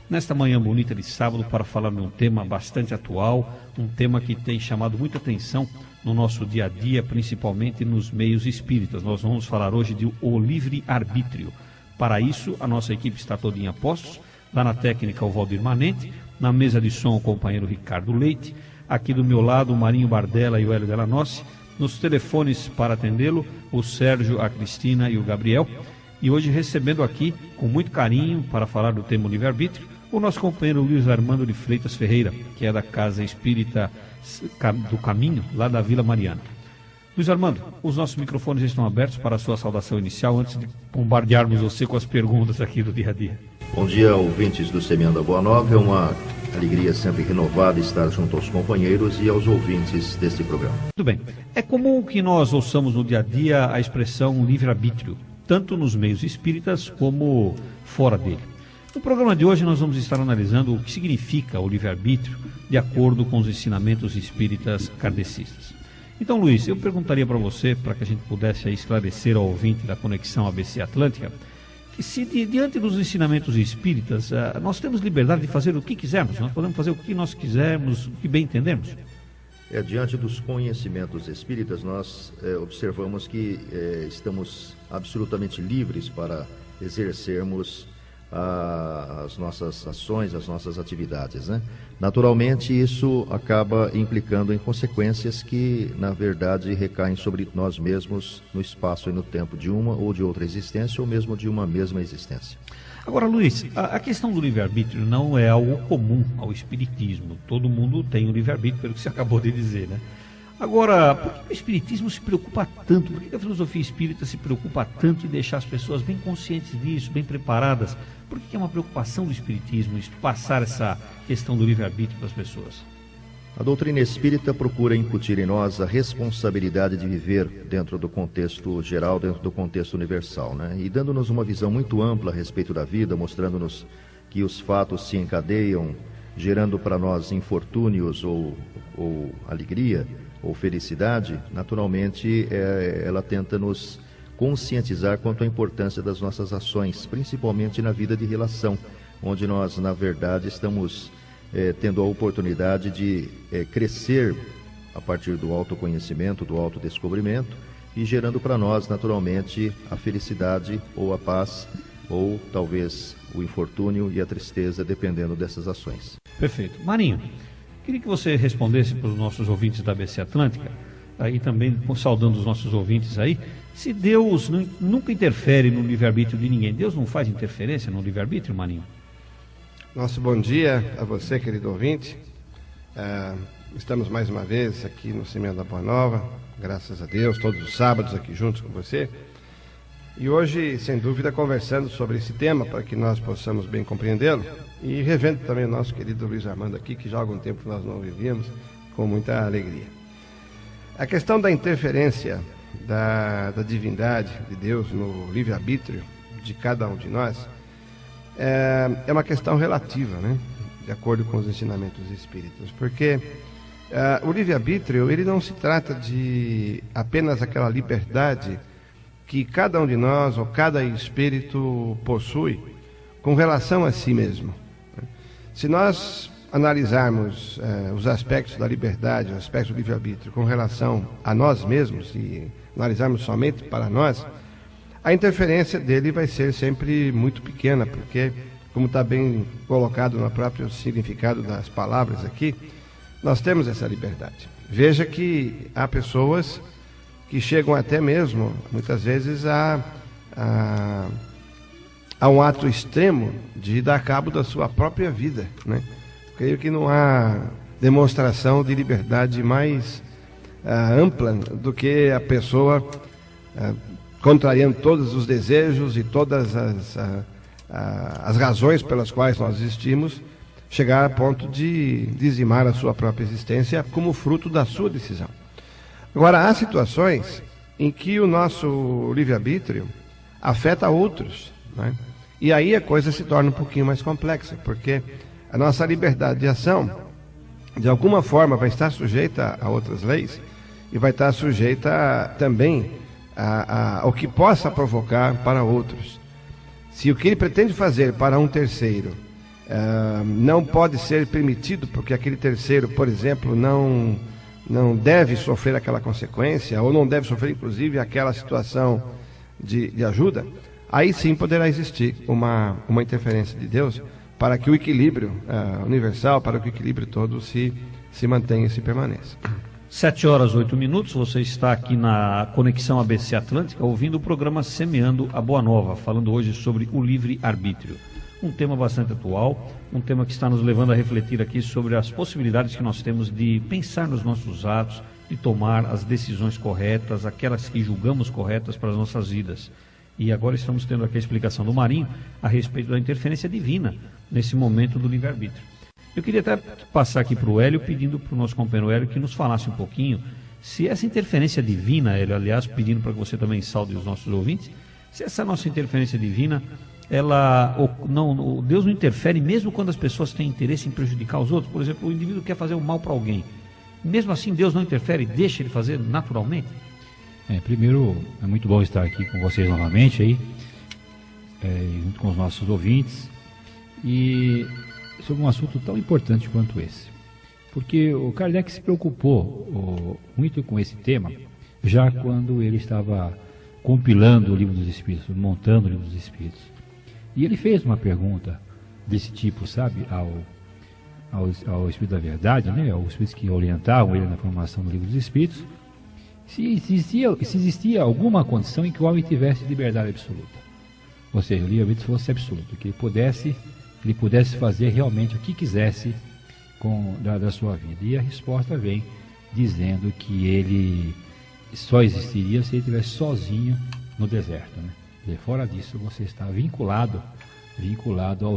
nesta manhã bonita de sábado para falar de um tema bastante atual, um tema que tem chamado muita atenção no nosso dia a dia, principalmente nos meios espíritas. Nós vamos falar hoje de o livre-arbítrio. Para isso, a nossa equipe está todinha a postos, lá na técnica o Valdir Manente, na mesa de som o companheiro Ricardo Leite, aqui do meu lado o Marinho Bardella e o Hélio Delanossi, nos telefones para atendê-lo, o Sérgio, a Cristina e o Gabriel, e hoje recebendo aqui, com muito carinho, para falar do tema livre-arbítrio, o nosso companheiro Luiz Armando de Freitas Ferreira, que é da Casa Espírita do Caminho, lá da Vila Mariana. Luiz Armando, os nossos microfones estão abertos para a sua saudação inicial, antes de bombardearmos você com as perguntas aqui do dia a dia. Bom dia, ouvintes do Semeando a Boa Nova. É uma alegria sempre renovada estar junto aos companheiros e aos ouvintes deste programa. Muito bem. É comum que nós ouçamos no dia a dia a expressão livre-arbítrio, tanto nos meios espíritas como fora dele. No programa de hoje nós vamos estar analisando o que significa o livre-arbítrio de acordo com os ensinamentos espíritas kardecistas. Então, Luiz, eu perguntaria para você, para que a gente pudesse esclarecer ao ouvinte da Conexão ABC Atlântica, que se diante dos ensinamentos espíritas, nós temos liberdade de fazer o que quisermos, nós podemos fazer o que nós quisermos, o que bem entendemos. Diante dos conhecimentos espíritas, nós observamos que estamos absolutamente livres para exercermos as nossas ações, as nossas atividades, né? Naturalmente, isso acaba implicando em consequências que, na verdade, recaem sobre nós mesmos no espaço e no tempo de uma ou de outra existência, ou mesmo de uma mesma existência. Agora, Luiz, a questão do livre-arbítrio não é algo comum ao espiritismo. Todo mundo tem o livre-arbítrio, pelo que você acabou de dizer, né? Agora, por que o espiritismo se preocupa tanto? Por que a filosofia espírita se preocupa tanto em deixar as pessoas bem conscientes disso, bem preparadas? Por que é uma preocupação do espiritismo passar essa questão do livre-arbítrio para as pessoas? A doutrina espírita procura incutir em nós a responsabilidade de viver dentro do contexto geral, dentro do contexto universal, né? E dando-nos uma visão muito ampla a respeito da vida, mostrando-nos que os fatos se encadeiam, gerando para nós infortúnios ou alegria, ou felicidade. Naturalmente, ela tenta nos conscientizar quanto à importância das nossas ações, principalmente na vida de relação, onde nós, na verdade, estamos tendo a oportunidade de crescer a partir do autoconhecimento, do autodescobrimento, e gerando para nós, naturalmente, a felicidade ou a paz, ou talvez o infortúnio e a tristeza, dependendo dessas ações. Perfeito. Marinho, queria que você respondesse para os nossos ouvintes da ABC Atlântica, aí também saudando os nossos ouvintes aí, se Deus nunca interfere no livre-arbítrio de ninguém. Deus não faz interferência no livre-arbítrio, Marinho? Nosso bom dia a você, querido ouvinte. Estamos mais uma vez aqui no Semeando a Boa Nova, graças a Deus, todos os sábados aqui juntos com você. E hoje, sem dúvida, conversando sobre esse tema para que nós possamos bem compreendê-lo e revendo também o nosso querido Luiz Armando aqui, que já há algum tempo nós não vivíamos, com muita alegria. A questão da interferência da divindade de Deus no livre-arbítrio de cada um de nós é uma questão relativa, né? De acordo com os ensinamentos espíritas, porque o livre-arbítrio, ele não se trata de apenas aquela liberdade que cada um de nós ou cada espírito possui com relação a si mesmo. Se nós analisarmos os aspectos da liberdade, os aspectos do livre-arbítrio com relação a nós mesmos e analisarmos somente para nós, a interferência dele vai ser sempre muito pequena, porque, como está bem colocado no próprio significado das palavras aqui, nós temos essa liberdade. Veja que há pessoas que chegam até mesmo, muitas vezes, a um ato extremo de dar cabo da sua própria vida, né? Creio que não há demonstração de liberdade mais ampla do que a pessoa contrariando todos os desejos e todas as razões pelas quais nós existimos, chegar a ponto de dizimar a sua própria existência como fruto da sua decisão. Agora, há situações em que o nosso livre-arbítrio afeta outros, né? E aí a coisa se torna um pouquinho mais complexa, porque a nossa liberdade de ação, de alguma forma, vai estar sujeita a outras leis e vai estar sujeita também ao que possa provocar para outros. Se o que ele pretende fazer para um terceiro não pode ser permitido, porque aquele terceiro, por exemplo, não deve sofrer aquela consequência, ou não deve sofrer, inclusive, aquela situação de ajuda, aí sim poderá existir uma interferência de Deus para que o equilíbrio universal, para que o equilíbrio todo se mantenha e se permaneça. 7h08, você está aqui na Conexão ABC Atlântica, ouvindo o programa Semeando a Boa Nova, falando hoje sobre o livre-arbítrio. Um tema bastante atual, um tema que está nos levando a refletir aqui sobre as possibilidades que nós temos de pensar nos nossos atos, de tomar as decisões corretas, aquelas que julgamos corretas para as nossas vidas. E agora estamos tendo aqui a explicação do Marinho a respeito da interferência divina nesse momento do livre-arbítrio. Eu queria até passar aqui para o Hélio, pedindo para o nosso companheiro Hélio que nos falasse um pouquinho se essa interferência divina, Hélio, aliás, pedindo para que você também saude os nossos ouvintes, se essa nossa interferência divina, Deus não interfere mesmo quando as pessoas têm interesse em prejudicar os outros. Por exemplo, o indivíduo quer fazer um mal para alguém. Mesmo assim, Deus não interfere, deixa ele fazer naturalmente? Primeiro, é muito bom estar aqui com vocês novamente, aí, junto com os nossos ouvintes, e sobre um assunto tão importante quanto esse. Porque o Kardec se preocupou muito com esse tema, já quando ele estava compilando o Livro dos Espíritos, montando o Livro dos Espíritos. E ele fez uma pergunta desse tipo, sabe, ao Espírito da Verdade, né, aos Espíritos que orientavam ele na formação do Livro dos Espíritos, se existia alguma condição em que o homem tivesse liberdade absoluta. Ou seja, o livre-arbítrio fosse absoluto, que ele pudesse fazer realmente o que quisesse da sua vida. E a resposta vem dizendo que ele só existiria se ele estivesse sozinho no deserto, né? Quer dizer, fora disso, você está vinculado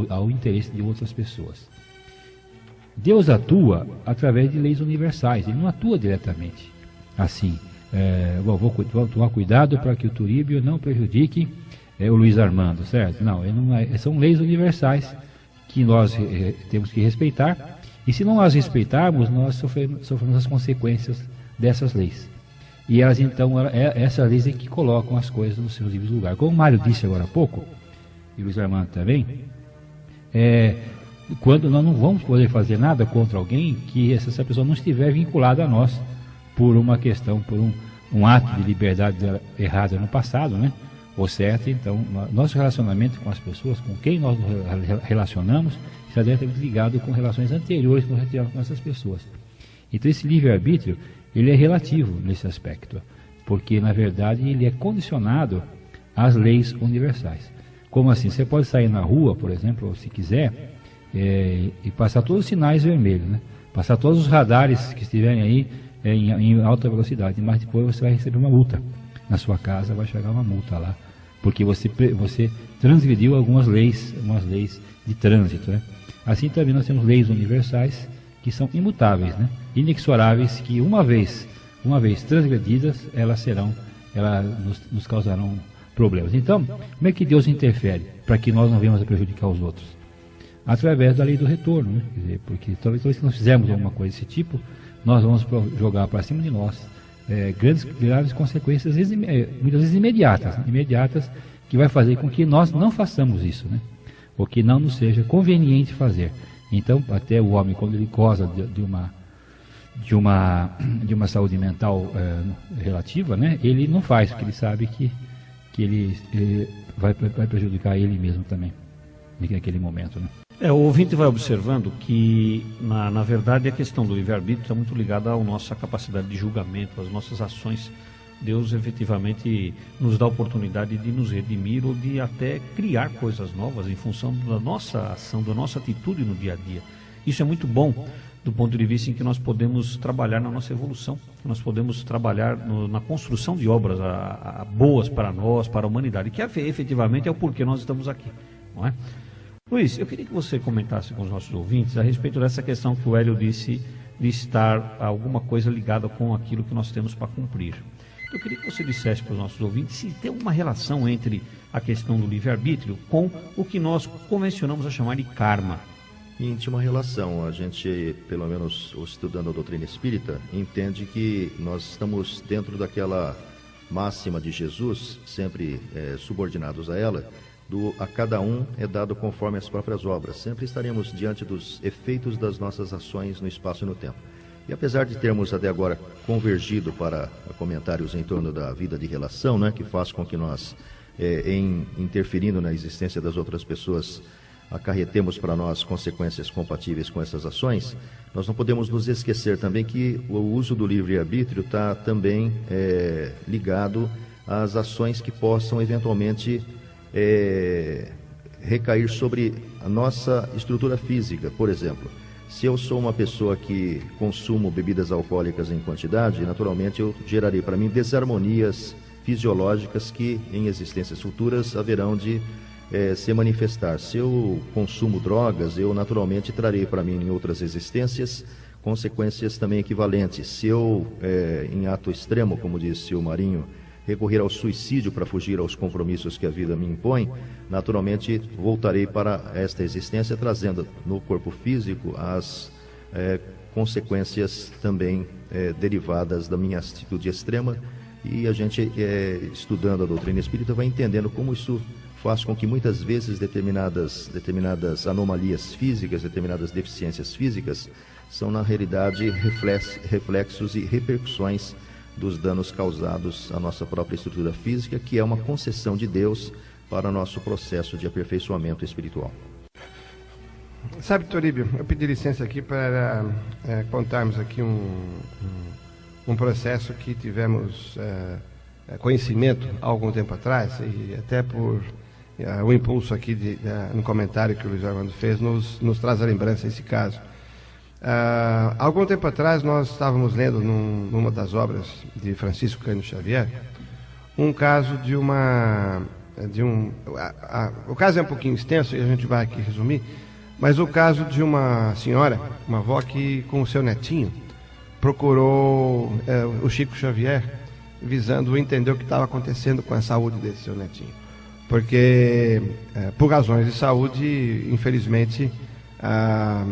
ao interesse de outras pessoas. Deus atua através de leis universais, ele não atua diretamente assim. Vou tomar cuidado para que o Turíbio não prejudique o Luiz Armando, certo? Não, são leis universais que nós temos que respeitar, e se não as respeitarmos, nós sofremos as consequências dessas leis. E elas, então, essas leis é que colocam as coisas nos seus devidos lugares. Como o Mário disse agora há pouco, e o Luiz Armando também, quando nós não vamos poder fazer nada contra alguém que essa pessoa não estiver vinculada a nós por uma questão, por um ato de liberdade errada no passado, né? Ou certo, então, nosso relacionamento com as pessoas, com quem nós nos relacionamos, está diretamente ligado com relações anteriores que nós tivemos com essas pessoas. Então, esse livre-arbítrio, ele é relativo nesse aspecto, porque, na verdade, ele é condicionado às leis universais. Como assim? Você pode sair na rua, por exemplo, se quiser, e passar todos os sinais vermelhos, né? Passar todos os radares que estiverem aí em alta velocidade, mas depois você vai receber uma multa. Na sua casa vai chegar uma multa lá, porque você transgrediu algumas leis de trânsito, né? Assim também nós temos leis universais que são imutáveis, né? Inexoráveis, que uma vez transgredidas, elas nos causarão problemas. Então, como é que Deus interfere para que nós não venhamos a prejudicar os outros? Através da lei do retorno, né? Quer dizer, porque toda vez que nós fizermos alguma coisa desse tipo, nós vamos jogar para cima de nós graves consequências, muitas vezes imediatas, que vai fazer com que nós não façamos isso, né? Ou que não nos seja conveniente fazer. Então, até o homem, quando ele goza de uma saúde mental relativa, né? Ele não faz, porque ele sabe que ele vai prejudicar ele mesmo também, naquele momento, né? O ouvinte vai observando que, na verdade, a questão do livre-arbítrio está muito ligada à nossa capacidade de julgamento, às nossas ações. Deus efetivamente nos dá a oportunidade de nos redimir ou de até criar coisas novas em função da nossa ação, da nossa atitude no dia a dia. Isso é muito bom do ponto de vista em que nós podemos trabalhar na nossa evolução, nós podemos trabalhar na construção de obras boas para nós, para a humanidade, que efetivamente é o porquê nós estamos aqui, não é? Luiz, eu queria que você comentasse com os nossos ouvintes a respeito dessa questão que o Hélio disse de estar alguma coisa ligada com aquilo que nós temos para cumprir. Eu queria que você dissesse para os nossos ouvintes se tem uma relação entre a questão do livre-arbítrio com o que nós convencionamos a chamar de karma. Íntima relação. A gente, pelo menos estudando a doutrina espírita, entende que nós estamos dentro daquela máxima de Jesus, sempre subordinados a ela, a cada um é dado conforme as próprias obras. Sempre estaremos diante dos efeitos das nossas ações no espaço e no tempo. E apesar de termos até agora convergido para comentários em torno da vida de relação, né, que faz com que nós, interferindo na existência das outras pessoas, acarretemos para nós consequências compatíveis com essas ações, nós não podemos nos esquecer também que o uso do livre-arbítrio está também ligado às ações que possam eventualmente recair sobre a nossa estrutura física. Por exemplo, se eu sou uma pessoa que consumo bebidas alcoólicas em quantidade, naturalmente eu gerarei para mim desarmonias fisiológicas que em existências futuras haverão de se manifestar. Se eu consumo drogas, eu naturalmente trarei para mim em outras existências consequências também equivalentes. Se eu, em ato extremo, como disse o Marinho, recorrer ao suicídio para fugir aos compromissos que a vida me impõe, naturalmente voltarei para esta existência trazendo no corpo físico as consequências também derivadas da minha atitude extrema, e a gente, estudando a doutrina espírita, vai entendendo como isso faz com que muitas vezes determinadas anomalias físicas, determinadas deficiências físicas, são na realidade reflexos e repercussões dos danos causados à nossa própria estrutura física, que é uma concessão de Deus para nosso processo de aperfeiçoamento espiritual. Sabe, Toribio, eu pedi licença aqui para contarmos aqui um processo que tivemos conhecimento há algum tempo atrás, e até por o impulso aqui no comentário que o Luiz Armando fez, nos traz a lembrança esse caso. Há algum tempo atrás nós estávamos lendo numa das obras de Francisco Cândido Xavier um caso o caso é um pouquinho extenso e a gente vai aqui resumir, mas o caso de uma senhora, uma avó que com o seu netinho procurou o Chico Xavier visando entender o que estava acontecendo com a saúde desse seu netinho, porque por razões de saúde, infelizmente,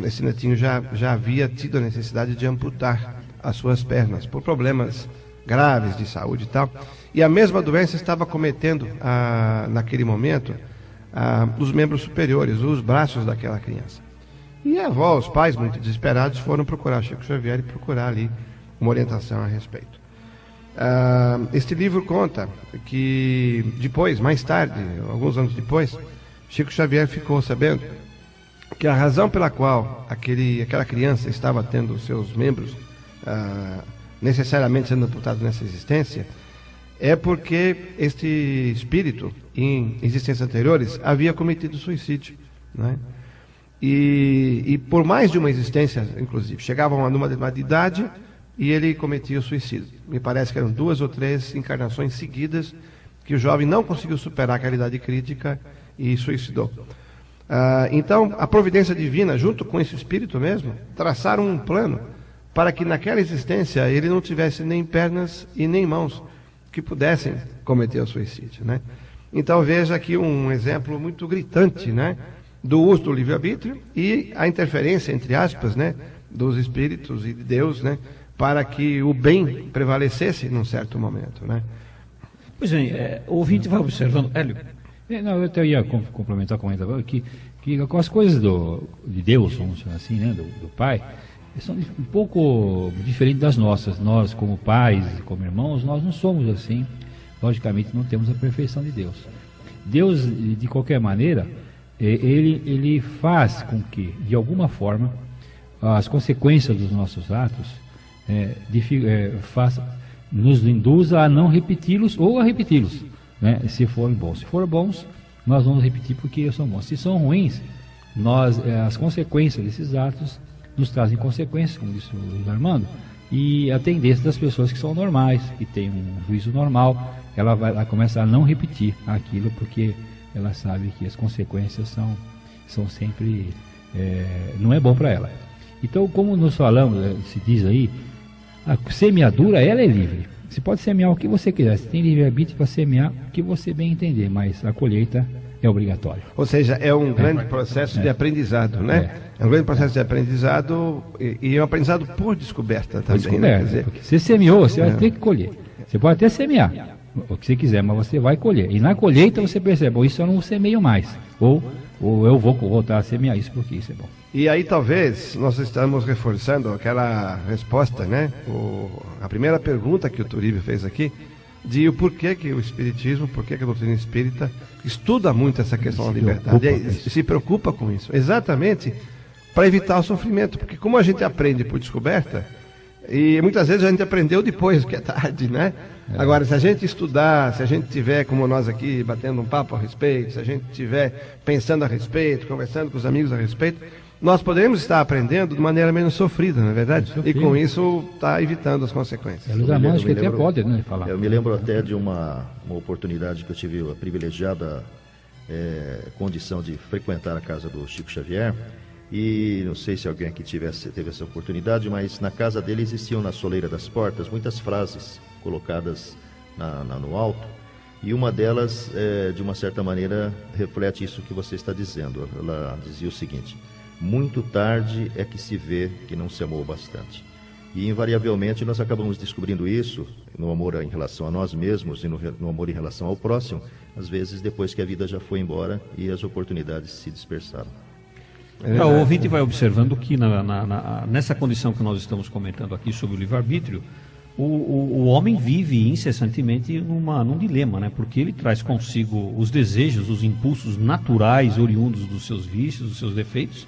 esse netinho já havia tido a necessidade de amputar as suas pernas por problemas graves de saúde e tal, e a mesma doença estava cometendo naquele momento os membros superiores, os braços daquela criança. E a avó, os pais muito desesperados, foram procurar Chico Xavier e procurar ali uma orientação a respeito. Este livro conta que depois, mais tarde, alguns anos depois, Chico Xavier ficou sabendo que a razão pela qual aquela criança estava tendo os seus membros necessariamente sendo amputados nessa existência é porque este espírito, em existências anteriores, havia cometido suicídio, né? E por mais de uma existência, inclusive, chegavam a uma determinada idade e ele cometia o suicídio. Me parece que eram 2 ou 3 encarnações seguidas que o jovem não conseguiu superar aquela idade crítica e suicidou. Então, a providência divina, junto com esse espírito mesmo, traçaram um plano para que naquela existência ele não tivesse nem pernas e nem mãos que pudessem cometer o suicídio, né? Então, veja aqui um exemplo muito gritante, né, do uso do livre-arbítrio e a interferência, entre aspas, né, dos espíritos e de Deus, né, para que o bem prevalecesse num certo momento, né? Pois bem, o ouvinte vai observando, Hélio. Não, eu até ia complementar com ele que com as coisas de Deus, vamos dizer assim, né, do Pai, são um pouco diferentes das nossas. Nós, como pais, como irmãos, nós não somos assim. Logicamente, não temos a perfeição de Deus. Deus, de qualquer maneira, ele faz com que, de alguma forma, as consequências dos nossos atos nos induza a não repeti-los ou a repeti-los, né, se forem bons. Se forem bons, nós vamos repetir porque são bons. Se são ruins, as consequências desses atos nos trazem consequências, como disse o Luiz Armando, e a tendência das pessoas que são normais, que têm um juízo normal, ela começa a não repetir aquilo, porque ela sabe que as consequências são sempre, não é bom para ela. Então, como nós falamos, se diz aí, a semeadura, ela é livre. Você pode semear o que você quiser, você tem livre-arbítrio para semear o que você bem entender, mas a colheita é obrigatória. Ou seja, é um grande processo de aprendizado, né? É um grande processo de aprendizado e é um aprendizado por descoberta também. Por descoberta, né? Quer dizer, porque você semeou, você vai ter que colher. Você pode até semear, o que você quiser, mas você vai colher. E na colheita você percebe, isso eu não semeio mais. Ou eu vou voltar a semear isso porque isso é bom. E aí talvez nós estamos reforçando aquela resposta, né? A primeira pergunta que o Turíbio fez aqui, de o porquê que o Espiritismo, porquê que a doutrina espírita estuda muito essa questão da liberdade, se preocupa com isso. Exatamente para evitar o sofrimento, porque como a gente aprende por descoberta, e muitas vezes a gente aprendeu depois, que é tarde, né? Agora, se a gente estudar, se a gente tiver, como nós aqui, batendo um papo a respeito, se a gente tiver pensando a respeito, conversando com os amigos a respeito, nós podemos estar aprendendo de maneira menos sofrida, não é verdade? E com isso está evitando as consequências. Os irmãos que até podem, né, falar. Eu me lembro até de uma oportunidade que eu tive a privilegiada condição de frequentar a casa do Chico Xavier. E não sei se alguém aqui teve essa oportunidade, mas na casa dele existiam na soleira das portas muitas frases colocadas no alto, e uma delas, de uma certa maneira, reflete isso que você está dizendo. Ela dizia o seguinte: muito tarde é que se vê que não se amou bastante. E invariavelmente nós acabamos descobrindo isso no amor em relação a nós mesmos e no amor em relação ao próximo, às vezes depois que a vida já foi embora e as oportunidades se dispersaram. O ouvinte vai observando que nessa condição que nós estamos comentando aqui sobre o livre-arbítrio, o homem vive incessantemente num dilema, né? Porque ele traz consigo os desejos, os impulsos naturais oriundos dos seus vícios, dos seus defeitos,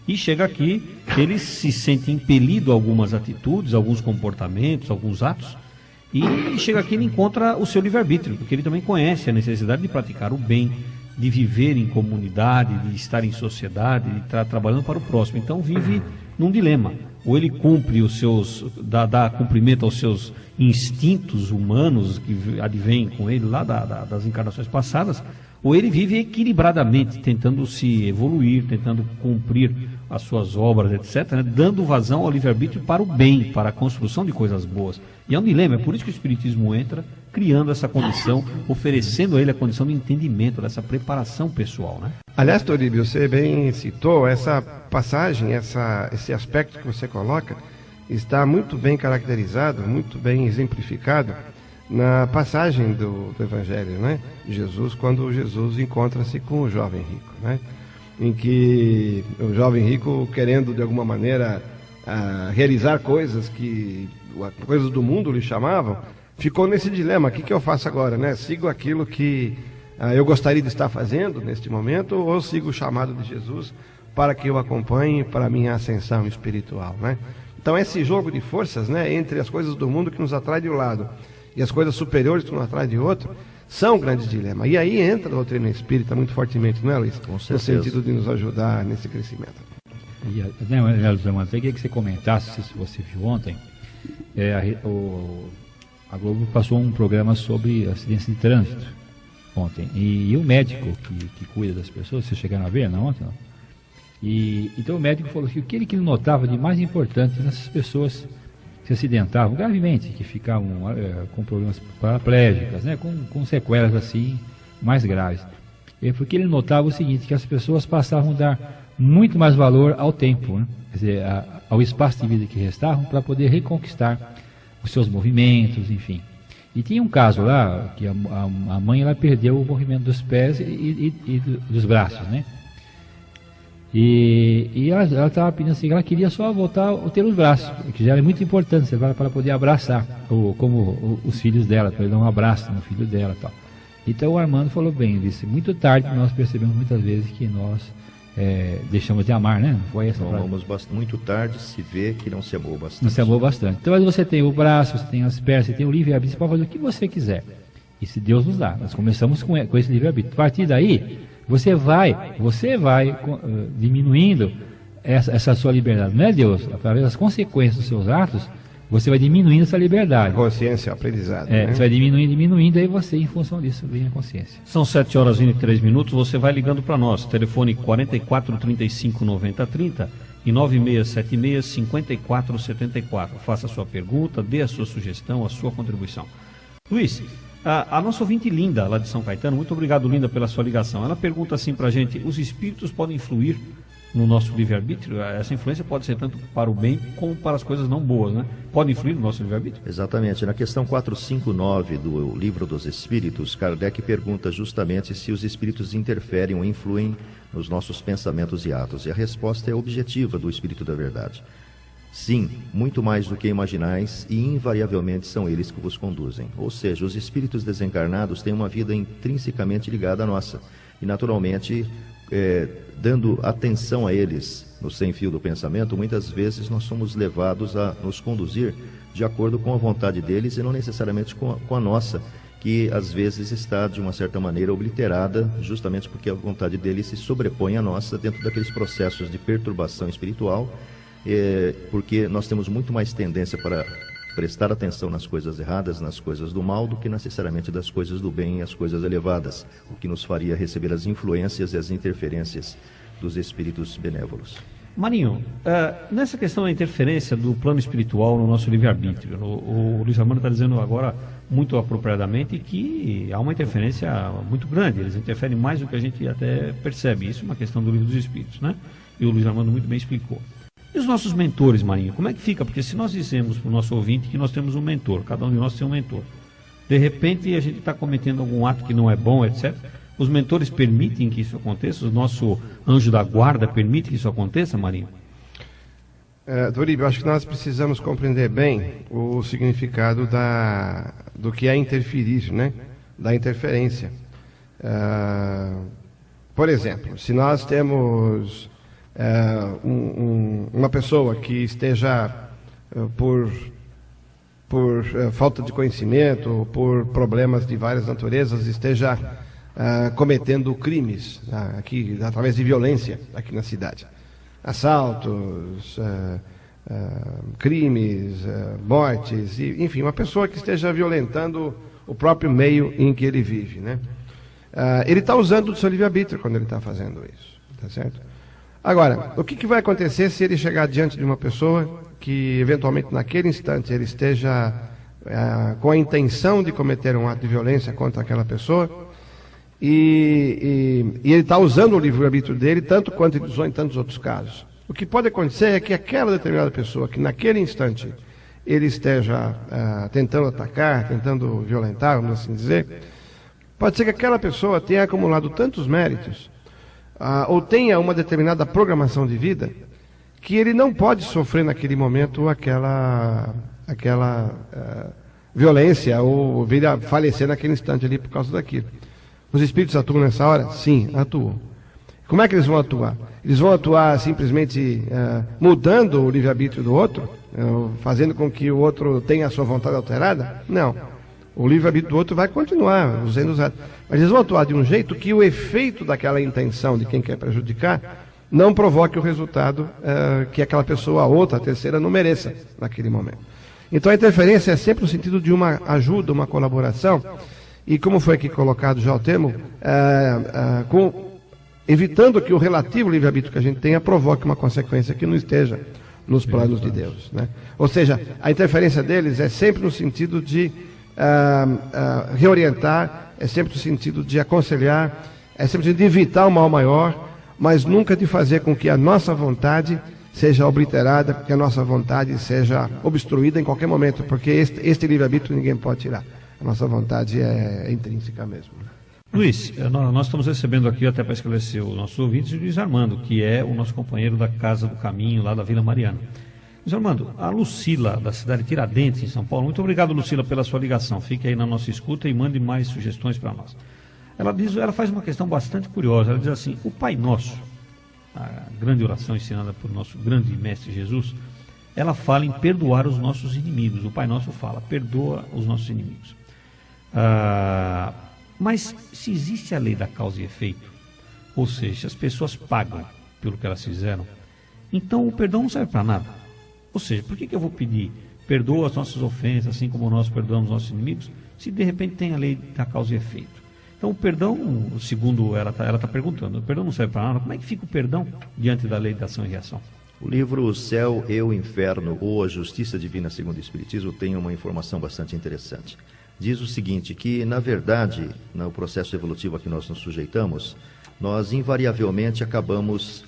e chega aqui, ele se sente impelido a algumas atitudes, alguns comportamentos, alguns atos, e chega aqui e ele encontra o seu livre-arbítrio, porque ele também conhece a necessidade de praticar o bem, de viver em comunidade, de estar em sociedade, de estar trabalhando para o próximo. Então vive num dilema. Ou ele cumpre dá cumprimento aos seus instintos humanos que advêm com ele lá das encarnações passadas, ou ele vive equilibradamente, tentando se evoluir, tentando cumprir as suas obras, etc., né? Dando vazão ao livre-arbítrio para o bem, para a construção de coisas boas. E é um dilema, é por isso que o Espiritismo entra, criando essa condição, oferecendo a ele a condição de entendimento, dessa preparação pessoal, né? Aliás, Turíbio, você bem citou essa passagem, esse aspecto que você coloca, está muito bem caracterizado, muito bem exemplificado na passagem do Evangelho, né? Jesus, quando Jesus encontra-se com o jovem rico, né? Em que o jovem rico, querendo de alguma maneira realizar coisas do mundo lhe chamavam, ficou nesse dilema: o que eu faço agora, né? Sigo aquilo que eu gostaria de estar fazendo neste momento, ou sigo o chamado de Jesus para que eu acompanhe para a minha ascensão espiritual, né? Então esse jogo de forças, né, entre as coisas do mundo que nos atrai de um lado e as coisas superiores que nos atrai de outro, são grandes dilemas. E aí entra a doutrina espírita muito fortemente, não é, Luiz? Com certeza. No sentido de nos ajudar nesse crescimento. Eu queria que você comentasse, se você viu ontem, a Globo passou um programa sobre acidentes de trânsito ontem, e o médico que cuida das pessoas, vocês chegaram a ver, não ontem? Não? Então o médico falou que o que ele notava de mais importante nessas pessoas que se acidentavam gravemente, que ficavam com problemas paraplégicas, né, com sequelas assim mais graves, porque ele notava o seguinte: que as pessoas passavam a dar muito mais valor ao tempo, né? Quer dizer, ao espaço de vida que restavam, para poder reconquistar os seus movimentos, enfim. E tinha um caso lá que a mãe ela perdeu o movimento dos pés e dos braços, né? E ela estava pedindo assim, ela queria só voltar a ter os braços, que já era muito importante para poder abraçar, como os filhos dela, para ele dar um abraço no filho dela e tal. Então o Armando falou bem, disse: muito tarde nós percebemos muitas vezes que nós deixamos de amar, né? Foi essa frase. Muito tarde se vê que não se amou bastante. Não se amou bastante. Então você tem o braço, você tem as pernas, você tem o livre-arbítrio, você pode fazer o que você quiser. E se Deus nos dá, nós começamos com esse livre-arbítrio. A partir daí, você vai diminuindo essa sua liberdade. Não é Deus, através das consequências dos seus atos, você vai diminuindo essa liberdade. Consciência, aprendizado. Né? Você vai diminuindo, aí você, em função disso, ganha consciência. São 7h23, você vai ligando para nós. Telefone 44 35 90 30 e 9676 5474. Faça a sua pergunta, dê a sua sugestão, a sua contribuição. Luiz, a nossa ouvinte Linda, lá de São Caetano, muito obrigado, Linda, pela sua ligação. Ela pergunta assim para a gente: os espíritos podem influir no nosso livre-arbítrio? Essa influência pode ser tanto para o bem como para as coisas não boas, né? Pode influir no nosso livre-arbítrio? Exatamente. Na questão 459 do Livro dos Espíritos, Kardec pergunta justamente se os espíritos interferem ou influem nos nossos pensamentos e atos. E a resposta é objetiva do Espírito da Verdade. Sim, muito mais do que imaginais, e invariavelmente são eles que vos conduzem. Ou seja, os espíritos desencarnados têm uma vida intrinsecamente ligada à nossa. E naturalmente, dando atenção a eles no sem-fio do pensamento, muitas vezes nós somos levados a nos conduzir de acordo com a vontade deles e não necessariamente com a nossa, que às vezes está de uma certa maneira obliterada, justamente porque a vontade deles se sobrepõe à nossa dentro daqueles processos de perturbação espiritual, porque nós temos muito mais tendência para prestar atenção nas coisas erradas, nas coisas do mal, do que necessariamente das coisas do bem e as coisas elevadas, o que nos faria receber as influências e as interferências dos espíritos benévolos. Marinho, nessa questão da interferência do plano espiritual no nosso livre-arbítrio, o Luiz Armando está dizendo agora, muito apropriadamente, que há uma interferência muito grande, eles interferem mais do que a gente até percebe, isso é uma questão do Livro dos Espíritos, né? E o Luiz Armando muito bem explicou. E os nossos mentores, Marinho, como é que fica? Porque se nós dizemos para o nosso ouvinte que nós temos um mentor, cada um de nós tem um mentor, de repente a gente está cometendo algum ato que não é bom, etc., os mentores permitem que isso aconteça? O nosso anjo da guarda permite que isso aconteça, Marinho? Toribio, eu acho que nós precisamos compreender bem o significado do que é interferir, né? Da interferência. Por exemplo, se nós temos uma pessoa que esteja por falta de conhecimento, por problemas de várias naturezas, esteja cometendo crimes aqui através de violência aqui na cidade, assaltos, crimes, mortes, enfim, uma pessoa que esteja violentando o próprio meio em que ele vive, né? Ele está usando o seu livre-arbítrio quando ele está fazendo isso, tá certo? Agora, o que vai acontecer se ele chegar diante de uma pessoa que eventualmente naquele instante ele esteja com a intenção de cometer um ato de violência contra aquela pessoa? E ele está usando o livre-arbítrio dele, tanto quanto ele usou em tantos outros casos. O que pode acontecer é que aquela determinada pessoa, que naquele instante ele esteja tentando atacar, tentando violentar, vamos assim dizer, pode ser que aquela pessoa tenha acumulado tantos méritos, ou tenha uma determinada programação de vida, que ele não pode sofrer naquele momento aquela violência, ou vir a falecer naquele instante ali por causa daquilo. Os espíritos atuam nessa hora? Sim, atuam. Como é que eles vão atuar? Eles vão atuar simplesmente mudando o livre-arbítrio do outro? Fazendo com que o outro tenha a sua vontade alterada? Não. O livre-arbítrio do outro vai continuar sendo usado. Mas eles vão atuar de um jeito que o efeito daquela intenção de quem quer prejudicar não provoque o resultado que aquela pessoa, a outra, a terceira, não mereça naquele momento. Então a interferência é sempre no sentido de uma ajuda, uma colaboração. E como foi aqui colocado já o termo, evitando que o relativo livre-arbítrio que a gente tenha provoque uma consequência que não esteja nos planos de Deus, né? Ou seja, a interferência deles é sempre no sentido de reorientar, é sempre no sentido de aconselhar, é sempre no sentido de evitar o mal maior, mas nunca de fazer com que a nossa vontade seja obliterada, que a nossa vontade seja obstruída em qualquer momento, porque este livre-arbítrio ninguém pode tirar. A nossa vontade é intrínseca mesmo. Luiz, nós estamos recebendo aqui, até para esclarecer os nossos ouvintes, o Luiz Armando, que é o nosso companheiro da Casa do Caminho, lá da Vila Mariana. Luiz Armando, a Lucila, da cidade de Tiradentes, em São Paulo, muito obrigado, Lucila, pela sua ligação. Fique aí na nossa escuta e mande mais sugestões para nós. Ela faz uma questão bastante curiosa. Ela diz assim: o Pai Nosso, a grande oração ensinada por nosso grande mestre Jesus, ela fala em perdoar os nossos inimigos. O Pai Nosso fala, perdoa os nossos inimigos. Mas se existe a lei da causa e efeito, ou seja, se as pessoas pagam pelo que elas fizeram, então o perdão não serve para nada. Ou seja, por que eu vou pedir perdoa as nossas ofensas, assim como nós perdoamos os nossos inimigos, se de repente tem a lei da causa e efeito? Então o perdão, segundo ela está perguntando, o perdão não serve para nada. Como é que fica o perdão diante da lei da ação e reação? O livro O Céu e o Inferno, ou A Justiça Divina segundo o Espiritismo, tem uma informação bastante interessante. Diz o seguinte, que na verdade, no processo evolutivo a que nós nos sujeitamos, nós invariavelmente acabamos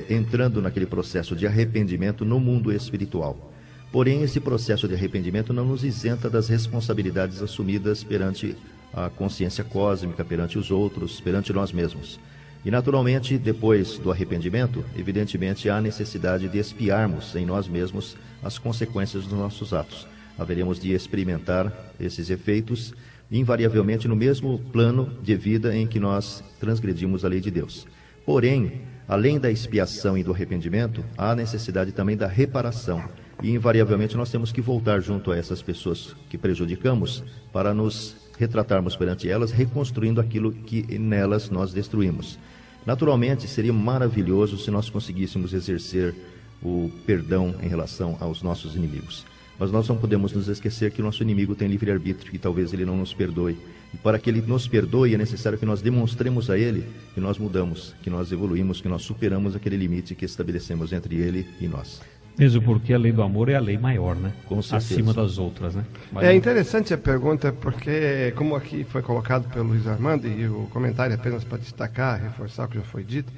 entrando naquele processo de arrependimento no mundo espiritual. Porém, esse processo de arrependimento não nos isenta das responsabilidades assumidas perante a consciência cósmica, perante os outros, perante nós mesmos. E, naturalmente, depois do arrependimento, evidentemente, há necessidade de expiarmos em nós mesmos as consequências dos nossos atos. Haveremos de experimentar esses efeitos, invariavelmente, no mesmo plano de vida em que nós transgredimos a lei de Deus. Porém, além da expiação e do arrependimento, há necessidade também da reparação. E, invariavelmente, nós temos que voltar junto a essas pessoas que prejudicamos para nos retratarmos perante elas, reconstruindo aquilo que nelas nós destruímos. Naturalmente, seria maravilhoso se nós conseguíssemos exercer o perdão em relação aos nossos inimigos. Mas nós não podemos nos esquecer que o nosso inimigo tem livre-arbítrio e talvez ele não nos perdoe. E para que ele nos perdoe, é necessário que nós demonstremos a ele que nós mudamos, que nós evoluímos, que nós superamos aquele limite que estabelecemos entre ele e nós. Mesmo porque a lei do amor é a lei maior, né? Com certeza. Acima das outras, né? Mas É interessante a pergunta, porque, como aqui foi colocado pelo Luiz Armando, e o comentário apenas para destacar, reforçar o que já foi dito,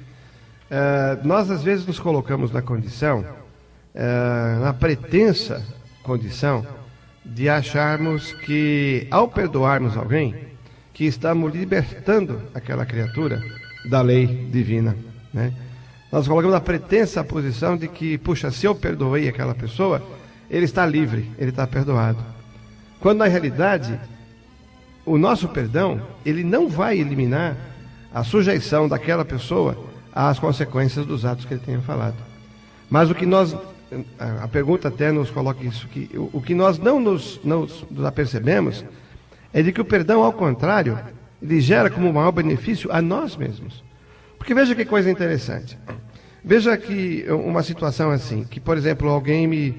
nós às vezes nos colocamos na condição, na pretensa condição, de acharmos que, ao perdoarmos alguém, que estamos libertando aquela criatura da lei divina, né? Nós colocamos a pretensa posição de que, puxa, se eu perdoei aquela pessoa, ele está livre, ele está perdoado. Quando, na realidade, o nosso perdão, ele não vai eliminar a sujeição daquela pessoa às consequências dos atos que ele tenha falado. Mas o que nós, a pergunta até nos coloca isso, que o que nós não nos apercebemos é de que o perdão, ao contrário, ele gera como maior benefício a nós mesmos. Porque veja que coisa interessante. Veja que uma situação assim, que, por exemplo, alguém me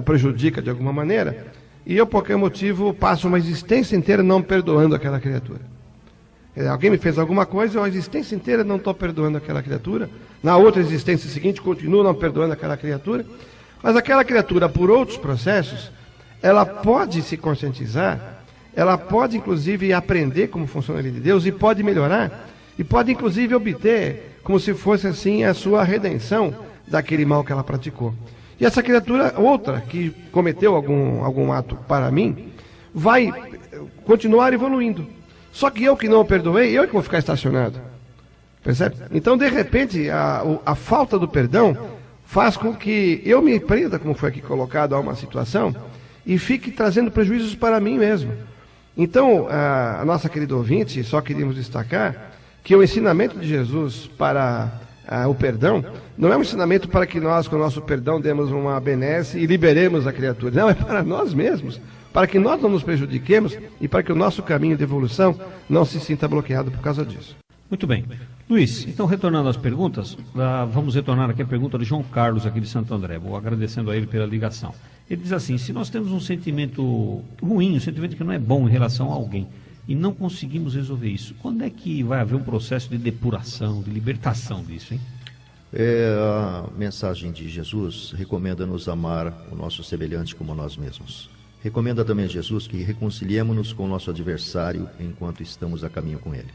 prejudica de alguma maneira, e eu, por qualquer motivo, passo uma existência inteira não perdoando aquela criatura. Alguém me fez alguma coisa, eu a existência inteira não estou perdoando aquela criatura. Na outra existência seguinte, continuo não perdoando aquela criatura. Mas aquela criatura, por outros processos, ela pode se conscientizar, ela pode, inclusive, aprender como funciona a lei de Deus, e pode melhorar, e pode, inclusive, obter, como se fosse assim, a sua redenção daquele mal que ela praticou. E essa criatura, outra, que cometeu algum ato para mim, vai continuar evoluindo. Só que eu que não o perdoei, eu que vou ficar estacionado. Percebe? Então, de repente, a falta do perdão faz com que eu me prenda, como foi aqui colocado, a uma situação, e fique trazendo prejuízos para mim mesmo. Então, a nossa querida ouvinte, só queríamos destacar que o ensinamento de Jesus para o perdão não é um ensinamento para que nós, com o nosso perdão, demos uma benesse e liberemos a criatura. Não, é para nós mesmos, para que nós não nos prejudiquemos e para que o nosso caminho de evolução não se sinta bloqueado por causa disso. muito bem. Luiz, então retornando às perguntas, vamos retornar aqui a pergunta de João Carlos, aqui de Santo André, vou agradecendo a ele pela ligação. Ele diz assim: se nós temos um sentimento ruim, um sentimento que não é bom em relação a alguém, e não conseguimos resolver isso, quando é que vai haver um processo de depuração, de libertação disso, hein? A mensagem de Jesus recomenda-nos amar o nosso semelhante como nós mesmos. Recomenda também a Jesus que reconciliemos-nos com o nosso adversário enquanto estamos a caminho com ele.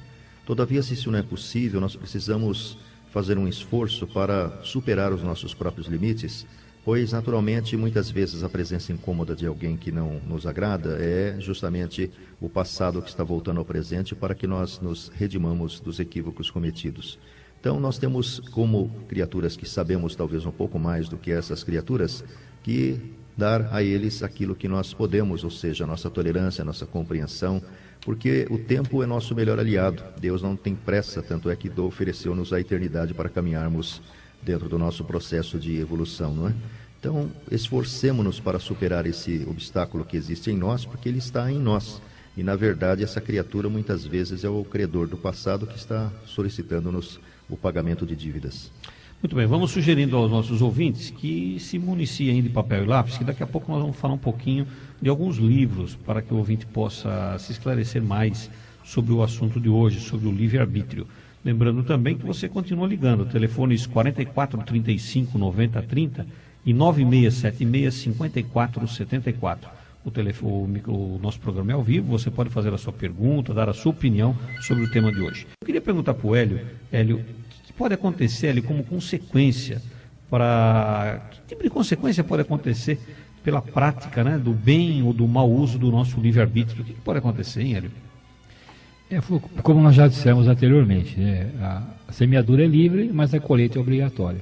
Todavia, se isso não é possível, nós precisamos fazer um esforço para superar os nossos próprios limites, pois, naturalmente, muitas vezes a presença incômoda de alguém que não nos agrada é justamente o passado que está voltando ao presente para que nós nos redimamos dos equívocos cometidos. Então, nós temos, como criaturas que sabemos talvez um pouco mais do que essas criaturas, que dar a eles aquilo que nós podemos, ou seja, a nossa tolerância, a nossa compreensão, porque o tempo é nosso melhor aliado. Deus não tem pressa, tanto é que ofereceu-nos a eternidade para caminharmos dentro do nosso processo de evolução, não é? Então, esforcemos-nos para superar esse obstáculo que existe em nós, porque ele está em nós. E, na verdade, essa criatura muitas vezes é o credor do passado que está solicitando-nos o pagamento de dívidas. Muito bem, vamos sugerindo aos nossos ouvintes que se municiem de papel e lápis, que daqui a pouco nós vamos falar um pouquinho de alguns livros para que o ouvinte possa se esclarecer mais sobre o assunto de hoje, sobre o livre-arbítrio. Lembrando também que você continua ligando, telefones 44 35 90 30 e 9676 54 74. O nosso programa é ao vivo, você pode fazer a sua pergunta, dar a sua opinião sobre o tema de hoje. Eu queria perguntar para o Hélio, que pode acontecer ali como consequência que tipo de consequência pode acontecer pela prática, né, do bem ou do mau uso do nosso livre-arbítrio? O que pode acontecer, hein, Hélio? Como nós já dissemos anteriormente, né, a semeadura é livre, mas a colheita é obrigatória.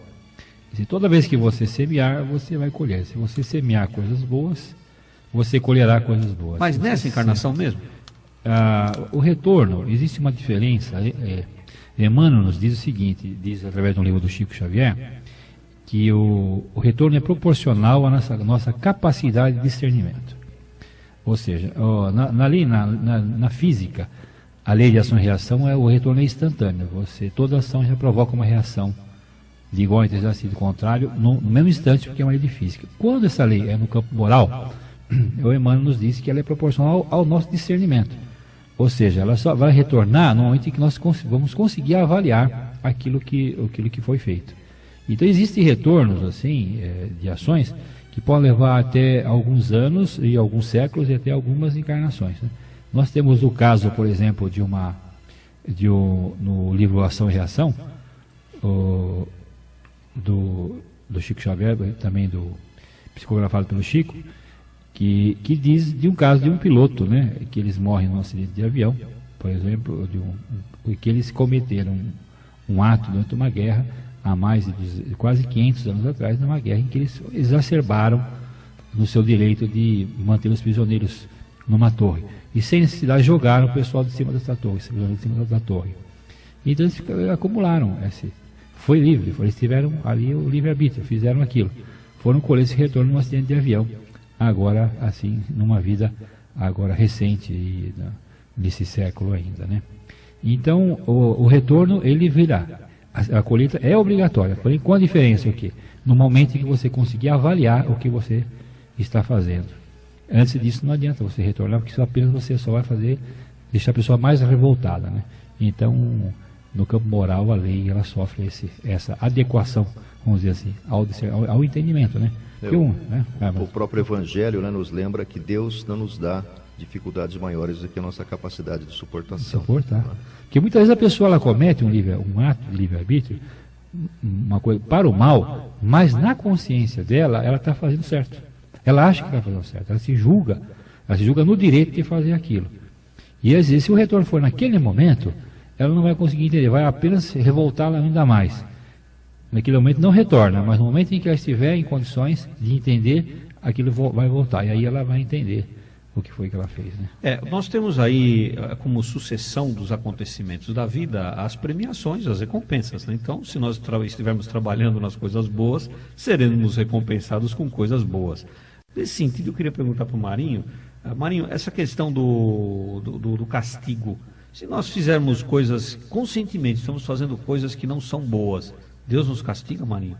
Toda vez que você semear, você vai colher. Se você semear coisas boas, você colherá coisas boas. Mas nessa encarnação mesmo? O retorno, existe uma diferença. Emmanuel nos diz o seguinte, diz através de um livro do Chico Xavier, que o retorno é proporcional à nossa capacidade de discernimento. Ou seja, na física, a lei de ação e reação, o retorno é instantâneo. Toda ação já provoca uma reação de igual intensidade, sentido contrário, no mesmo instante, porque é uma lei de física. Quando essa lei é no campo moral, o Emmanuel nos diz que ela é proporcional ao nosso discernimento. Ou seja, ela só vai retornar no momento em que nós vamos conseguir avaliar aquilo que foi feito. Então existem retornos assim, de ações que podem levar até alguns anos e alguns séculos e até algumas encarnações, né? Nós temos o caso, por exemplo, no livro Ação e Reação, do Chico Xavier, também psicografado pelo Chico, que diz de um caso de um piloto, né, que eles morrem num acidente de avião, por exemplo, que eles cometeram um ato durante uma guerra há mais de quase 500 anos atrás, numa guerra em que eles exacerbaram no seu direito de manter os prisioneiros numa torre. E sem necessidade jogaram o pessoal de cima dessa torre, Então eles acumularam foi livre, eles tiveram ali o livre-arbítrio, fizeram aquilo. Foram colher esse retorno num acidente de avião, agora assim, numa vida agora recente, nesse século ainda, né? Então, o retorno, ele virá. A colheita é obrigatória, porém com a diferença o quê? No momento em que você conseguir avaliar o que você está fazendo. Antes disso não adianta você retornar, porque apenas você só vai deixar a pessoa mais revoltada, né? Então, no campo moral, a lei ela sofre essa adequação, vamos dizer assim, ao entendimento, né? O próprio Evangelho, né, nos lembra que Deus não nos dá dificuldades maiores do que a nossa capacidade de suportação. Porque muitas vezes a pessoa ela comete um ato de livre-arbítrio, uma coisa para o mal, mas na consciência dela, ela está fazendo certo. Ela acha que está fazendo certo, ela se julga no direito de fazer aquilo. E às vezes, se o retorno for naquele momento, ela não vai conseguir entender, vai apenas revoltá-la ainda mais. Naquele momento não retorna, mas no momento em que ela estiver em condições de entender, aquilo vai voltar, e aí ela vai entender o que foi que ela fez, né? Nós temos aí, como sucessão dos acontecimentos da vida, as premiações, as recompensas, né? Então, se nós estivermos trabalhando nas coisas boas, seremos recompensados com coisas boas. Nesse sentido, eu queria perguntar para o Marinho, Marinho, essa questão do castigo, se nós fizermos coisas conscientemente, estamos fazendo coisas que não são boas, Deus nos castiga, Marinho?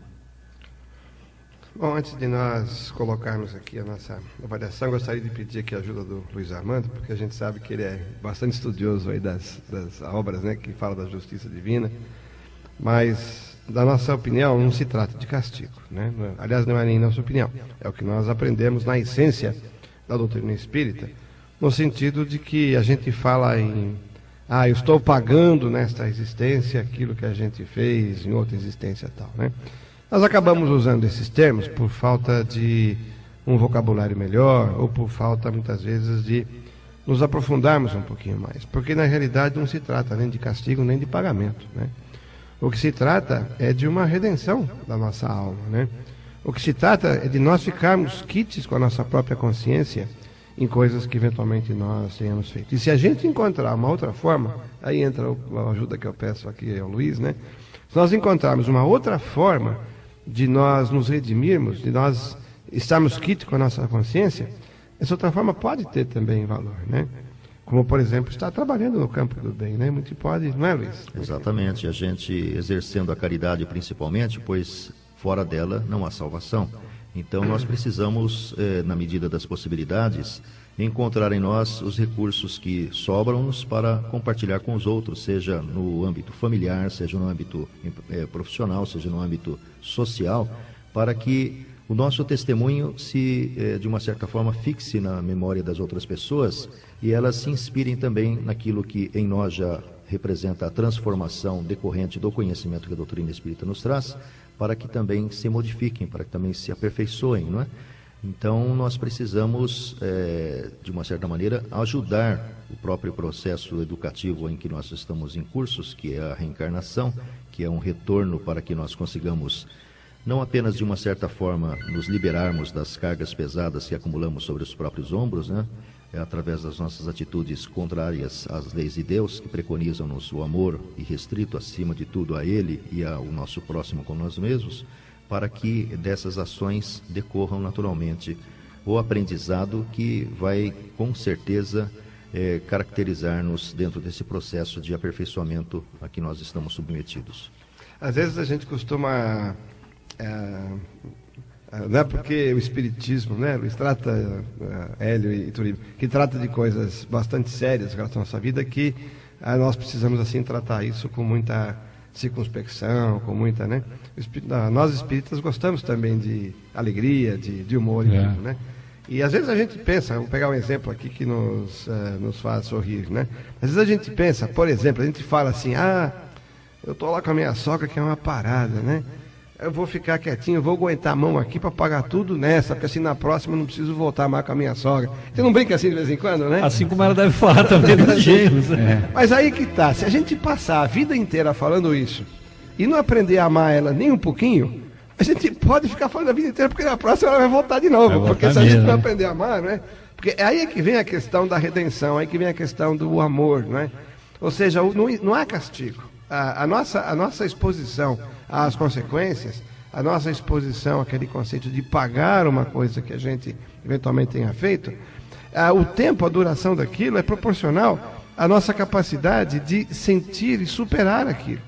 Bom, antes de nós colocarmos aqui a nossa avaliação, gostaria de pedir aqui a ajuda do Luiz Armando, porque a gente sabe que ele é bastante estudioso aí das obras, né, que fala da justiça divina, mas, da nossa opinião, não se trata de castigo, né? Aliás, não é nem nossa opinião, é o que nós aprendemos na essência da doutrina espírita, no sentido de que a gente fala eu estou pagando nesta existência aquilo que a gente fez em outra existência e tal, né? Nós acabamos usando esses termos por falta de um vocabulário melhor ou por falta, muitas vezes, de nos aprofundarmos um pouquinho mais. Porque, na realidade, não se trata nem de castigo nem de pagamento, né? O que se trata é de uma redenção da nossa alma, né? O que se trata é de nós ficarmos quites com a nossa própria consciência em coisas que, eventualmente, nós tenhamos feito. E se a gente encontrar uma outra forma, aí entra a ajuda que eu peço aqui ao Luiz, né? Se nós encontrarmos uma outra forma de nós nos redimirmos, de nós estarmos quites com a nossa consciência, essa outra forma pode ter também valor, né? Como, por exemplo, estar trabalhando no campo do bem, né? Muito pode, não é, Luiz? Exatamente, a gente exercendo a caridade principalmente, pois fora dela não há salvação. Então nós precisamos, na medida das possibilidades, encontrar em nós os recursos que sobram-nos para compartilhar com os outros, seja no âmbito familiar, seja no âmbito profissional, seja no âmbito social, para que o nosso testemunho de uma certa forma, fixe na memória das outras pessoas e elas se inspirem também naquilo que em nós já representa a transformação decorrente do conhecimento que a doutrina espírita nos traz, para que também se modifiquem, para que também se aperfeiçoem, não é? Então, nós precisamos, de uma certa maneira, ajudar o próprio processo educativo em que nós estamos em cursos, que é a reencarnação, que é um retorno para que nós consigamos, não apenas de uma certa forma, nos liberarmos das cargas pesadas que acumulamos sobre os próprios ombros, né? Através das nossas atitudes contrárias às leis de Deus, que preconizam-nos o amor irrestrito, acima de tudo, a Ele e ao nosso próximo com nós mesmos, para que dessas ações decorram naturalmente o aprendizado que vai, com certeza, caracterizar-nos dentro desse processo de aperfeiçoamento a que nós estamos submetidos. Às vezes a gente costuma... não é porque o Espiritismo, né, Luiz, trata, Hélio e Turíbio, que trata de coisas bastante sérias em relação à nossa vida, que nós precisamos, assim, tratar isso com muita circunspecção, com muita, né? Nós espíritas gostamos também de alegria, de humor, e tudo, né? E às vezes a gente pensa, vou pegar um exemplo aqui que nos faz sorrir, né? Às vezes a gente pensa, por exemplo, a gente fala assim, eu tô lá com a minha sogra que é uma parada, né? Eu vou ficar quietinho, vou aguentar a mão aqui para pagar tudo nessa, porque assim na próxima eu não preciso voltar mais com a minha sogra. Você não brinca assim de vez em quando, né? Assim como ela deve falar também dos gêmeos. Mas aí que tá, se a gente passar a vida inteira falando isso e não aprender a amar ela nem um pouquinho, a gente pode ficar falando a vida inteira, porque na próxima ela vai voltar de novo. Porque se a gente não aprender a amar, né? Porque aí é que vem a questão da redenção, aí que vem a questão do amor, né? Ou seja, não há castigo. A nossa exposição às consequências, a nossa exposição àquele conceito de pagar uma coisa que a gente eventualmente tenha feito, o tempo, a duração daquilo é proporcional à nossa capacidade de sentir e superar aquilo.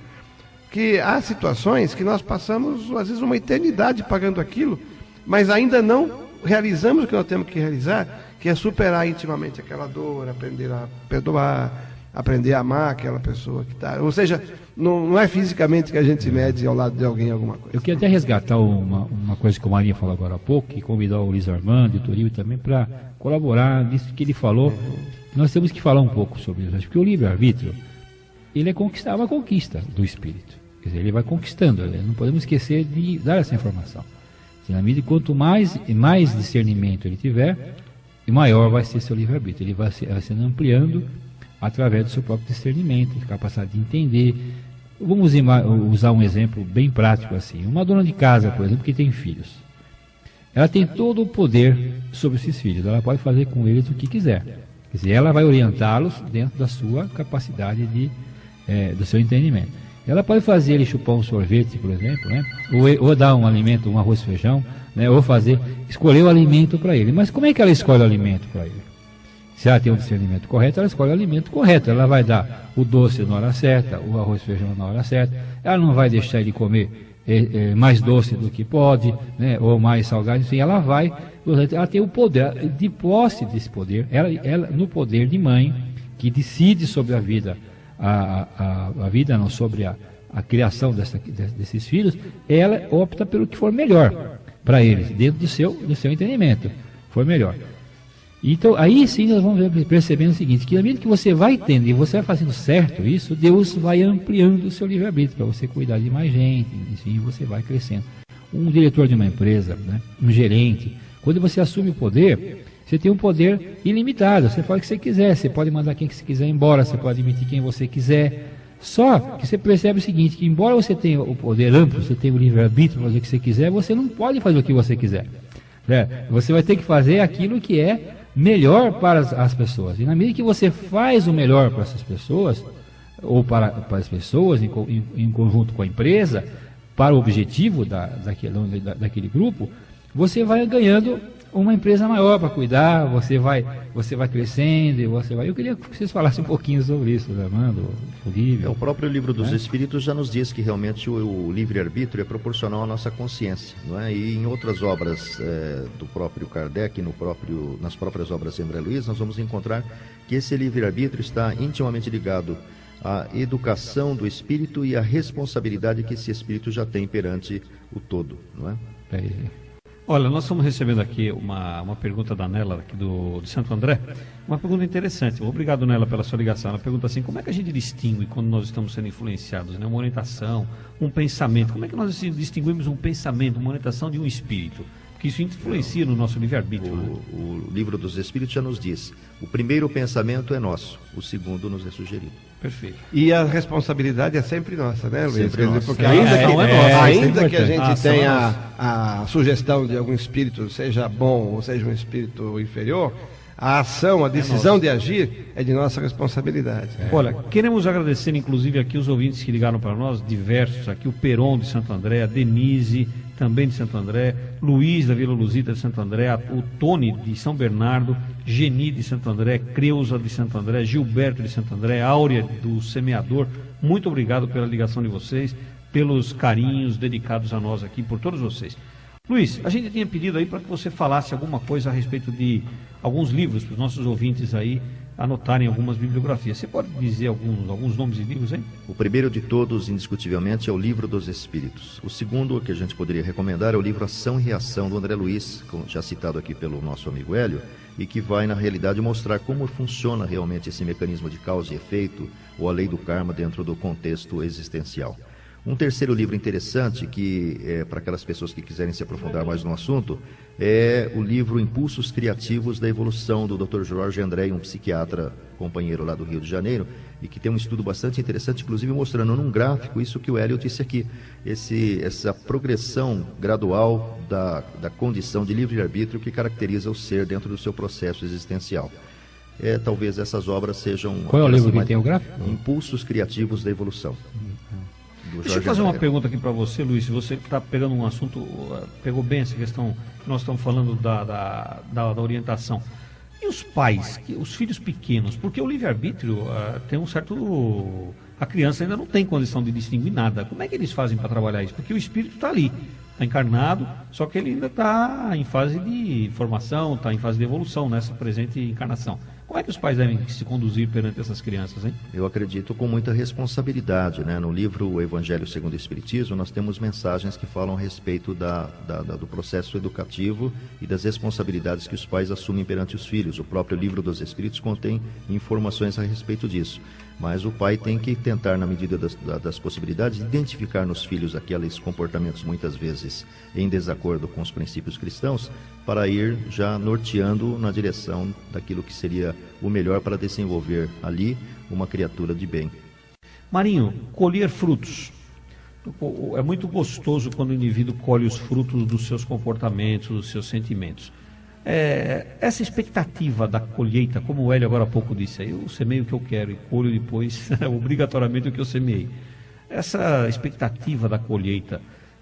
Que há situações que nós passamos, às vezes, uma eternidade pagando aquilo, mas ainda não realizamos o que nós temos que realizar, que é superar intimamente aquela dor, aprender a perdoar, aprender a amar aquela pessoa que está... Ou seja, não é fisicamente que a gente mede ao lado de alguém alguma coisa. Eu queria até resgatar uma coisa que o Marinho falou agora há pouco, e convidar o Luiz Armando e o Turíbio também para colaborar nisso que ele falou. Nós temos que falar um pouco sobre isso, porque o livre-arbítrio, ele é uma conquista do espírito. Quer dizer, ele vai conquistando, não podemos esquecer de dar essa informação. Na medida, quanto mais discernimento ele tiver, maior vai ser seu livre-arbítrio. Ele vai sendo ampliando através do seu próprio discernimento, capacidade de entender. Vamos usar um exemplo bem prático assim. Uma dona de casa, por exemplo, que tem filhos. Ela tem todo o poder sobre esses filhos. Ela pode fazer com eles o que quiser. Quer dizer, ela vai orientá-los dentro da sua capacidade do seu entendimento. Ela pode fazer ele chupar um sorvete, por exemplo, né? ou dar um alimento, um arroz e feijão, né? Ou escolher o alimento para ele. Mas como é que ela escolhe o alimento para ele? Se ela tem um discernimento correto, ela escolhe o alimento correto. Ela vai dar o doce na hora certa, o arroz e feijão na hora certa. Ela não vai deixar ele comer mais doce do que pode, né? Ou mais salgado. Enfim, ela tem o poder, de posse desse poder, ela no poder de mãe, que decide sobre a vida, a vida não, sobre a criação desses filhos, ela opta pelo que for melhor para eles, dentro do seu entendimento, for melhor. Então, aí sim nós vamos percebendo o seguinte, que na medida que você vai tendo e você vai fazendo certo isso, Deus vai ampliando o seu livre-arbítrio para você cuidar de mais gente, enfim, você vai crescendo. Um diretor de uma empresa, né, um gerente, quando você assume o poder, você tem um poder ilimitado, você faz o que você quiser, você pode mandar quem que você quiser embora, você pode demitir quem você quiser. Só que você percebe o seguinte, que embora você tenha o poder amplo, você tenha o livre-arbítrio para fazer o que você quiser, você não pode fazer o que você quiser. Você vai ter que fazer aquilo que é melhor para as pessoas. E na medida que você faz o melhor para essas pessoas, ou para as pessoas, em conjunto com a empresa, para o objetivo daquele grupo, você vai ganhando uma empresa maior para cuidar, você vai crescendo, Eu queria que vocês falassem um pouquinho sobre isso, Armando, Olívio. O próprio Livro dos Espíritos já nos diz que realmente o livre-arbítrio é proporcional à nossa consciência, não é? E em outras obras do próprio Kardec, nas próprias obras de André Luiz, nós vamos encontrar que esse livre-arbítrio está intimamente ligado à educação do espírito e à responsabilidade que esse espírito já tem perante o todo, não é? Olha, nós estamos recebendo aqui uma pergunta da Nela, aqui de Santo André, uma pergunta interessante. Obrigado, Nela, pela sua ligação. Ela pergunta assim, como é que a gente distingue quando nós estamos sendo influenciados, né? Uma orientação, um pensamento, como é que nós distinguimos um pensamento, uma orientação de um espírito? Porque isso influencia no nosso livre-arbítrio. O livro dos Espíritos já nos diz, o primeiro pensamento é nosso, o segundo nos é sugerido. Perfeito. E a responsabilidade é sempre nossa, né, Luiz? Sempre nossa. Porque ainda que a gente tenha a sugestão de algum espírito, seja bom ou seja um espírito inferior, a ação, a decisão de agir é de nossa responsabilidade. Olha, queremos agradecer inclusive aqui os ouvintes que ligaram para nós, diversos aqui, o Peron de Santo André, a Denise, também de Santo André, Luiz da Vila Luzita de Santo André, o Tony de São Bernardo, Geni de Santo André, Creuza de Santo André, Gilberto de Santo André, Áurea do Semeador. Muito obrigado pela ligação de vocês, pelos carinhos dedicados a nós aqui, por todos vocês. Luiz, a gente tinha pedido aí para que você falasse alguma coisa a respeito de alguns livros, para os nossos ouvintes aí anotarem algumas bibliografias. Você pode dizer alguns nomes de livros, hein? O primeiro de todos, indiscutivelmente, é o Livro dos Espíritos. O segundo que a gente poderia recomendar é o livro Ação e Reação, do André Luiz, já citado aqui pelo nosso amigo Hélio, e que vai, na realidade, mostrar como funciona realmente esse mecanismo de causa e efeito, ou a lei do karma dentro do contexto existencial. Um terceiro livro interessante, que é para aquelas pessoas que quiserem se aprofundar mais no assunto, é o livro Impulsos Criativos da Evolução, do Dr. Jorge André, um psiquiatra companheiro lá do Rio de Janeiro, e que tem um estudo bastante interessante, inclusive mostrando num gráfico isso que o Hélio disse aqui, essa progressão gradual da condição de livre-arbítrio que caracteriza o ser dentro do seu processo existencial. Talvez essas obras sejam... Qual é o livro que tem o gráfico? Impulsos Criativos da Evolução. Deixa eu fazer uma pergunta aqui para você, Luiz. Você está pegando um assunto, pegou bem essa questão que nós estamos falando da orientação. E os pais, os filhos pequenos? Porque o livre-arbítrio tem um certo... A criança ainda não tem condição de distinguir nada. Como é que eles fazem para trabalhar isso? Porque o espírito está ali, está encarnado, só que ele ainda está em fase de formação, está em fase de evolução nessa presente encarnação. Como é que os pais devem se conduzir perante essas crianças, hein? Eu acredito com muita responsabilidade, né? No livro O Evangelho segundo o Espiritismo, nós temos mensagens que falam a respeito do processo educativo e das responsabilidades que os pais assumem perante os filhos. O próprio Livro dos Espíritos contém informações a respeito disso. Mas o pai tem que tentar, na medida das possibilidades, identificar nos filhos aqueles comportamentos muitas vezes em desacordo com os princípios cristãos, para ir já norteando na direção daquilo que seria o melhor para desenvolver ali uma criatura de bem. Marinho, colher frutos. É muito gostoso quando o indivíduo colhe os frutos dos seus comportamentos, dos seus sentimentos. Essa expectativa da colheita, como o Hélio agora há pouco disse, eu semeio o que eu quero e colho depois obrigatoriamente o que eu semeei. Essa expectativa da colheita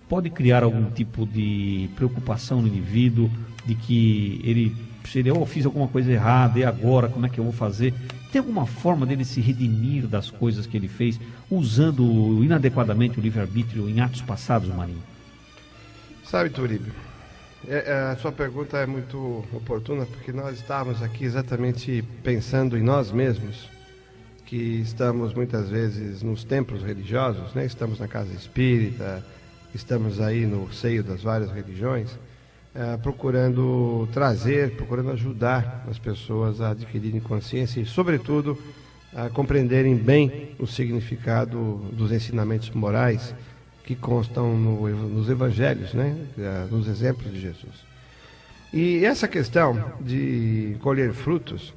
pode criar algum tipo de preocupação no indivíduo, de que se ele fiz alguma coisa errada, e agora, como é que eu vou fazer? Tem alguma forma dele se redimir das coisas que ele fez, usando inadequadamente o livre-arbítrio em atos passados, Marinho? Sabe, Turíbio, a sua pergunta é muito oportuna, porque nós estávamos aqui exatamente pensando em nós mesmos, que estamos muitas vezes nos templos religiosos, né? Estamos na casa espírita, estamos aí no seio das várias religiões, procurando ajudar as pessoas a adquirirem consciência e, sobretudo, a compreenderem bem o significado dos ensinamentos morais que constam nos evangelhos, né? Nos exemplos de Jesus. E essa questão de colher frutos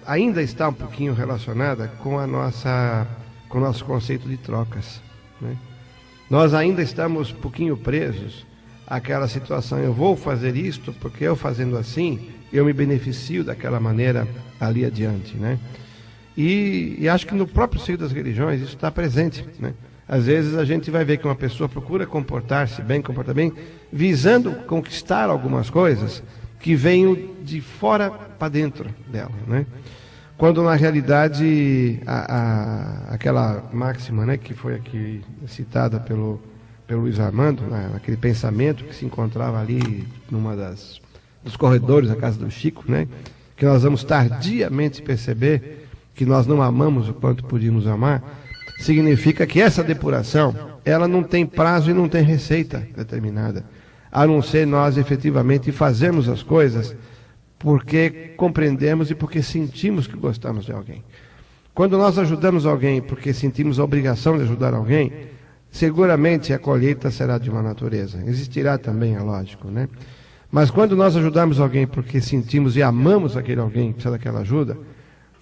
ainda está um pouquinho relacionada com o nosso conceito de trocas, né? Nós ainda estamos um pouquinho presos àquela situação, eu vou fazer isto porque eu fazendo assim, eu me beneficio daquela maneira ali adiante, né? E acho que no próprio seio das religiões isso está presente, né? Às vezes a gente vai ver que uma pessoa procura comportar bem, visando conquistar algumas coisas que vêm de fora para dentro dela, né? Quando na realidade aquela máxima, né, que foi aqui citada pelo Luiz Armando, naquele pensamento que se encontrava ali dos corredores da casa do Chico, né, que nós vamos tardiamente perceber que nós não amamos o quanto podíamos amar, significa que essa depuração, ela não tem prazo e não tem receita determinada. a não ser nós efetivamente fazermos as coisas porque compreendemos e porque sentimos que gostamos de alguém. Quando nós ajudamos alguém porque sentimos a obrigação de ajudar alguém, seguramente a colheita será de uma natureza. Existirá também, é lógico, né? Mas quando nós ajudamos alguém porque sentimos e amamos aquele alguém que precisa daquela ajuda,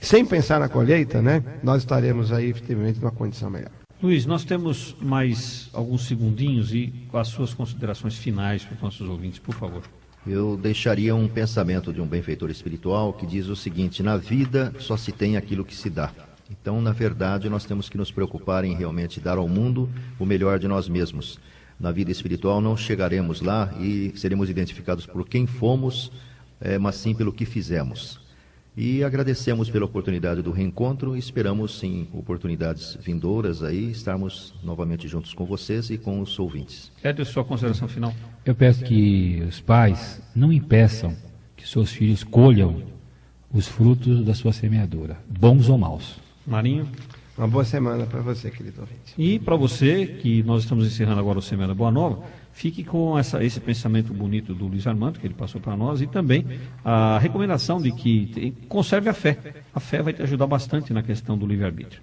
sem pensar na colheita, né? Nós estaremos aí efetivamente numa condição melhor. Luiz, nós temos mais alguns segundinhos e as suas considerações finais para os nossos ouvintes, por favor. Eu deixaria um pensamento de um benfeitor espiritual que diz o seguinte: na vida só se tem aquilo que se dá. Então, na verdade, nós temos que nos preocupar em realmente dar ao mundo o melhor de nós mesmos. Na vida espiritual não chegaremos lá e seremos identificados por quem fomos, mas sim pelo que fizemos. E agradecemos pela oportunidade do reencontro e esperamos, em oportunidades vindouras aí, estarmos novamente juntos com vocês e com os ouvintes. Edson, sua consideração final. Eu peço que os pais não impeçam que seus filhos colham os frutos da sua semeadura, bons ou maus. Marinho. Uma boa semana para você, querido ouvinte. E para você, que nós estamos encerrando agora o Semana Boa Nova, fique com esse pensamento bonito do Luiz Armando, que ele passou para nós, e também a recomendação de que conserve a fé. A fé vai te ajudar bastante na questão do livre-arbítrio.